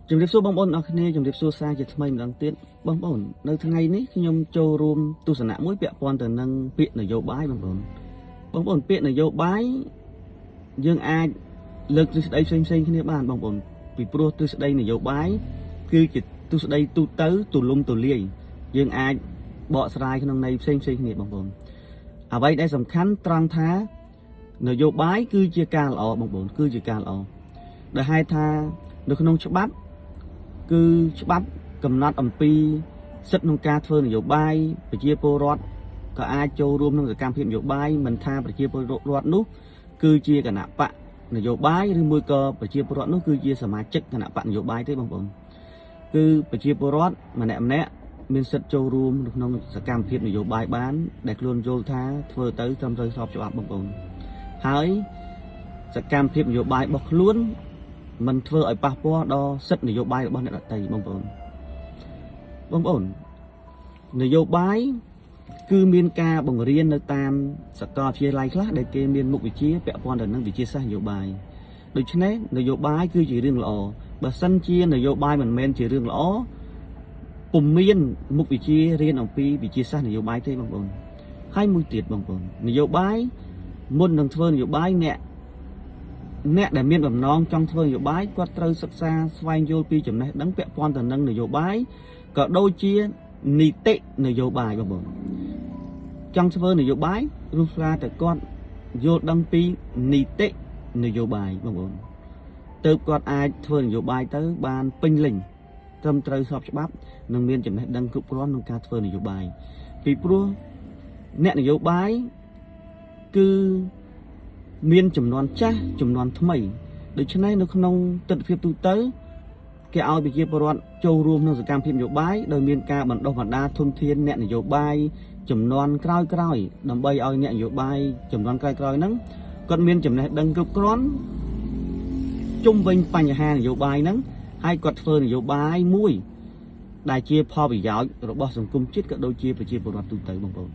ជំរាបសួរបងប្អូនអរគ្នាជំរាបសួរសាជាថ្មីម្ដងទៀតបងប្អូននៅថ្ងៃនេះខ្ញុំចូលរួមទស្សនៈមួយពាក់ព័ន្ធទៅនឹងពាក្យនយោបាយបងប្អូនពាក្យនយោបាយយើងអាចលើកទ្រឹស្ដីផ្សេងគ្នាបានបងប្អូនពីព្រោះទ្រឹស្ដីនយោបាយគឺជាទ្រឹស្ដីទូទៅទូលំទូលាយយើងអាចបកស្រាយក្នុងន័យផ្សេងគ្នាបងប្អូនអ្វីដែលសំខាន់ត្រង់ថានយោបាយគឺជាការល្អបងប្អូនគឺជាការល្អដែលហេតុថានៅក្នុងច្បាប់គឺច្បាប់កំណត់អំពីសិទ្ធិក្នុងការធ្វើនយោបាយប្រជាពលរដ្ឋក៏អាចចូលរួមក្នុងសកម្មភាពនយោបាយមិនថាប្រជាពលរដ្ឋនោះគឺជាគណៈបកនយោបាយឬមួយក៏ប្រជាពលរដ្ឋនោះគឺជាសមាជិកគណៈបកនយោបាយទេបងប្អូនគឺប្រជាពលរដ្ឋម្នាក់មានសិទ្ធិចូលរួមក្នុងសកម្មភាពនយោបាយបានដែលខ្លួនយល់ថាធ្វើទៅត្រឹមត្រូវស្របច្បាប់បងប្អូនហើយសកម្មភាពនយោបាយរបស់ខ្លួនមិនធ្វើឲ្យប៉ះពាល់ដល់សិទ្ធិនយោបាយរបស់អ្នកដទៃបងប្អូននយោបាយគឺមានការបង្រៀននៅតាមសាកលវិទ្យាល័យខ្លះដែលគេមានមុខវិជ្ជាពាក់ព័ន្ធទៅនឹងវិទ្យាសាស្ត្រនយោបាយដូច្នេះនយោបាយគឺជារឿងល្អបើសិនជានយោបាយមិនមែនជារឿងល្អពុំមានមុខវិជ្ជារៀនអំពីវិទ្យាសាស្ត្រនយោបាយទេបងប្អូនហើយមួយទៀតបងប្អូននយោបាយមុននឹងធ្វើនយោបាយអ្នកដែលមានបំណងចង់ធ្វើនយោបាយគាត់ត្រូវសិក្សាស្វែងយល់ពីចំណេះដឹងពាក់ព័ន្ធទៅនឹងនយោបាយក៏ដូចជានីតិនយោបាយបងប្អូនចង់ធ្វើនយោបាយរស់រាតែគាត់យល់ដឹងពីនីតិនយោបាយបងប្អូនទើបគាត់អាចធ្វើនយោបាយទៅបានពេញលេញត្រឹមត្រូវស្របច្បាប់និងមានចំណេះដឹងគ្រប់គ្រាន់ក្នុងការធ្វើនយោបាយពីព្រោះអ្នកនយោបាយគឺមានចំនួនចាស់ចំនួនថ្មីដូច្នេះនៅក្នុងទស្សនវិជ្ជាទូទៅគេឲ្យប្រជាពលរដ្ឋចូលរួមក្នុងសកម្មភាពនយោបាយដោយមានការបណ្ដុះបណ្ដាលធនធានអ្នកនយោបាយចំនួនក្រោយដើម្បីឲ្យអ្នកនយោបាយចំនួនក្រោយហ្នឹងគាត់មានចំណេះដឹងគ្រប់គ្រាន់ជុំវិញបញ្ហានយោបាយហ្នឹងហើយគាត់ធ្វើនយោបាយមួយដែលជាផលប្រយោជន៍របស់សង្គមជាតិក៏ដូចជាប្រជាពលរដ្ឋទូទៅបងប្អូន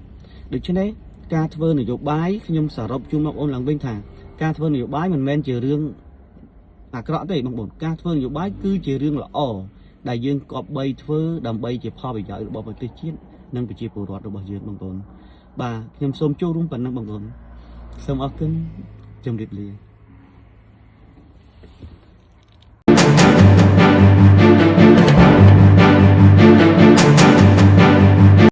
ដូច្នេះការធ្វើនយោបាយខ្ញុំសរុបជូនបងប្អូនឡើងវិញថាការធ្វើនយោបាយមិនមែនជារឿងអាក្រក់ទេបងប្អូនការធ្វើនយោបាយគឺជារឿងល្អដែលយើងគប្បីធ្វើដើម្បីជាផលប្រយោជន៍របស់ប្រទេសជាតិនិងប្រជាពលរដ្ឋរបស់យើងបងប្អូនបាទខ្ញុំសូមចូលរួមប៉ុណ្ណឹងបងប្អូនសូមអរគុណជម្រាបលា